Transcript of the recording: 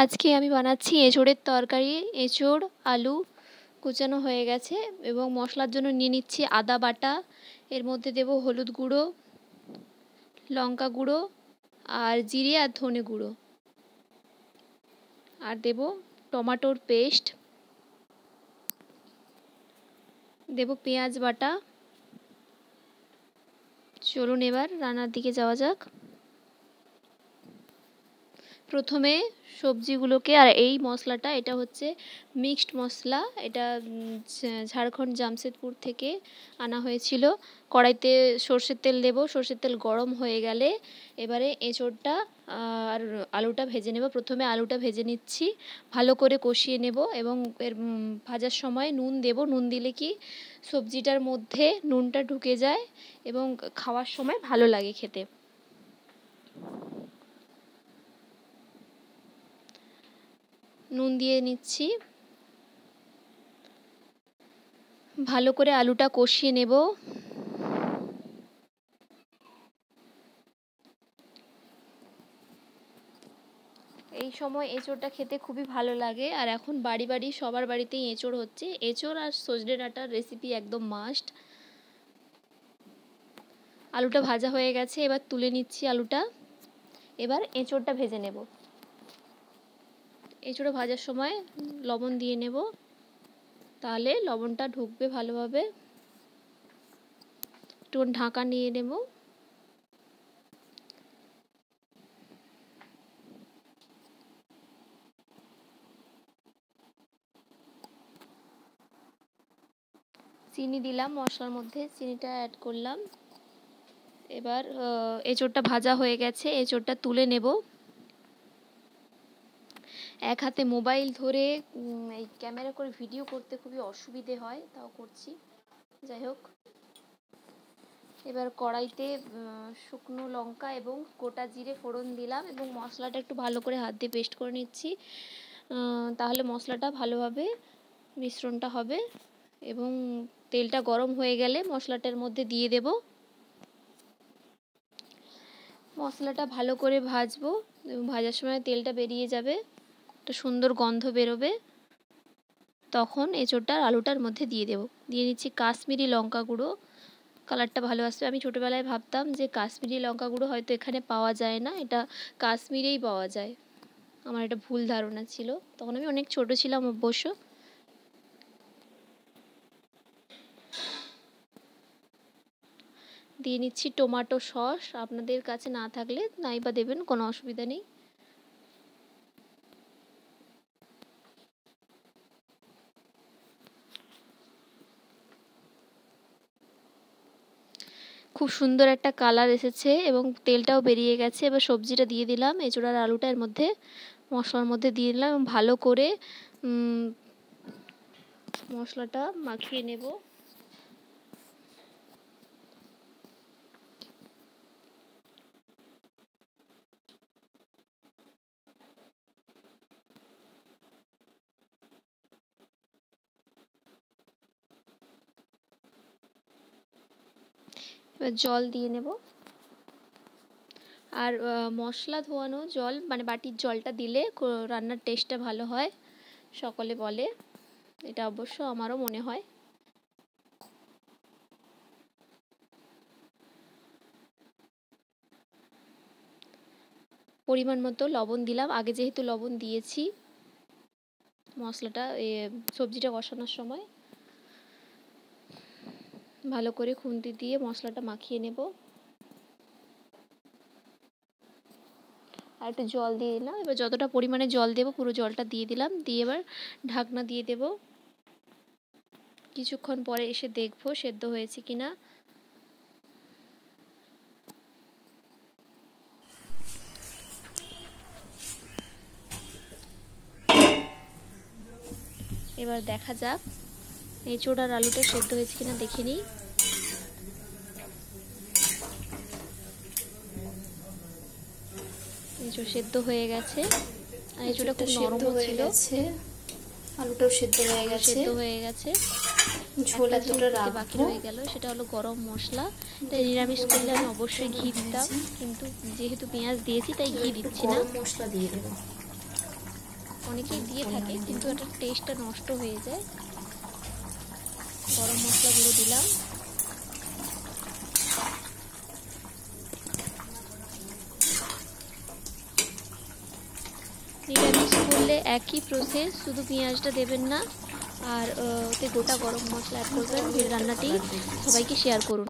আজকে আমি বানাচ্ছি এঁচোড়ের তরকারি। এঁচোড় আলু কুচানো হয়ে গেছে এবং মশলার জন্য নিয়ে নিচ্ছি আদা বাটা, এর মধ্যে দেব হলুদ গুঁড়ো, লঙ্কা গুঁড়ো আর জিরে আর ধনে গুঁড়ো, আর দেব টমেটোর পেস্ট, দেব পেঁয়াজ বাটা। চলুন এবার রান্নার দিকে যাওয়া যাক। প্রথমে সবজিগুলোকে, আর এই মশলাটা এটা হচ্ছে মিক্সড মশলা, এটা ঝাড়খণ্ড জামশেদপুর থেকে আনা হয়েছিল। কড়াইতে সর্ষের তেল দেব, সর্ষের তেল গরম হয়ে গেলে এবারে এঁচোড়টা আর আলুটা ভেজে নেব। প্রথমে আলুটা ভেজে নিচ্ছি, ভালো করে কষিয়ে নেব এবং এর ভাজার সময় নুন দেব। নুন দিলে কি সবজিটার মধ্যে নুনটা ঢুকে যায় এবং খাওয়ার সময় ভালো লাগে খেতে। নুন দিয়ে নিচ্ছি, ভালো করে আলুটা কষিয়ে নেব। এই সময় এঁচোড়টা খেতে খুবই ভালো লাগে, আর এখন বাড়ি বাড়ি সবার বাড়িতেই এঁচোড় হচ্ছে। এঁচোড় আর সজনে ডাঁটার রেসিপি একদম মাস্ট। আলুটা ভাজা হয়ে গেছে, এবার তুলে নিচ্ছি আলুটা। এবার এঁচোড়টা ভেজে নেব। এঁচোড় ভাজার সময় লবণ দিয়ে নেব, তাহলে লবণটা ঢুকবে ভালোভাবে। একটু ঢাকা নিয়ে নেব। চিনি দিলাম মশলার মধ্যে, চিনিটা অ্যাড করলাম। এবার এঁচোড়টা ভাজা হয়ে গেছে, এঁচোড়টা তুলে নেব। এক হাতে মোবাইল ধরে এই ক্যামেরা করে ভিডিও করতে খুবই অসুবিধে হয়, তাও করছি। যাই হোক, এবার কড়াইতে শুকনো লঙ্কা এবং গোটা জিরে ফোড়ন দিলাম এবং মশলাটা একটু ভালো করে হাত দিয়ে পেস্ট করে নিচ্ছি, তাহলে মশলাটা ভালোভাবে মিশ্রণটা হবে। এবং তেলটা গরম হয়ে গেলে মশলাটার মধ্যে দিয়ে দেব। মশলাটা ভালো করে ভাজবো এবং ভাজার সময় তেলটা বেরিয়ে যাবে, একটা সুন্দর গন্ধ বেরোবে, তখন এঁচোড়টা আলুটার মধ্যে দিয়ে দেব। দিয়ে নিচ্ছি কাশ্মীরি লঙ্কা গুঁড়ো, কালারটা ভালো আসবে। আমি ছোটোবেলায় ভাবতাম যে কাশ্মীরি লঙ্কা গুঁড়ো হয়তো এখানে পাওয়া যায় না, এটা কাশ্মীরেই পাওয়া যায়। আমার এটা ভুল ধারণা ছিল, তখন আমি অনেক ছোট ছিলাম অবশ্য। দিয়ে নিচ্ছি টমেটো সস, আপনাদের কাছে না থাকলে নাই বা দেবেন, কোনো অসুবিধা নেই। খুব সুন্দর একটা কালার এসেছে এবং তেলটাও বেরিয়ে গেছে। এবার সবজিটা দিয়ে দিলাম, এঁচোড় আর আলুটা এর মধ্যে মশলার মধ্যে দিয়ে দিলাম এবং ভালো করে মশলাটা মাখিয়ে নেব। এবার জল দিয়ে নেব, আর মশলা ধোয়ানো জল, মানে বাটির জলটা দিলে রান্নার টেস্টটা ভালো হয়, সকলে বলে। এটা অবশ্য আমারও মনে হয়। পরিমাণ মতো লবণ দিলাম, আগে যেহেতু লবণ দিয়েছি মশলাটা সবজিটা কষানোর সময়। ভালো করে খুন্তি দিয়ে মশলাটা মাখিয়ে নেব। আর একটু জল দিয়ে দিলাম। এবার যতটা পরিমাণে জল দেব পুরো জলটা দিয়ে দিলাম, দিয়ে এবার ঢাকনা দিয়ে দেব। কিছুক্ষণ পরে এসে দেখব সেদ্ধ হয়েছে কিনা। এবার দেখা যাক এঁচোড় আর আলুটা সেদ্ধ হয়েছে কিনা, দেখে নিই। এঁচোড় সেদ্ধ হয়ে গেছে, আর এঁচোড়টা খুব নরম ছিল। আলুটাও সেদ্ধ হয়ে গেছে। ঝোল এতটা বাকি রয়ে গেল, সেটা হলো গরম মশলা। তাই নিরামিষ করলে আমি অবশ্যই ঘি দিতাম, কিন্তু যেহেতু পেঁয়াজ দিয়েছি তাই ঘি দিচ্ছি না। মশলা দিয়ে দেবো। অনেকেই দিয়ে থাকে, কিন্তু এটার টেস্টটা নষ্ট হয়ে যায়। গরম মশলা গুঁড়ো দিলাম। নিরামিষ করলে একই প্রসেস, শুধু পেঁয়াজটা দেবেন না, আর ওতে গোটা গরম মশলা অ্যাড করবেন। রান্নাটি সবাইকে শেয়ার করুন।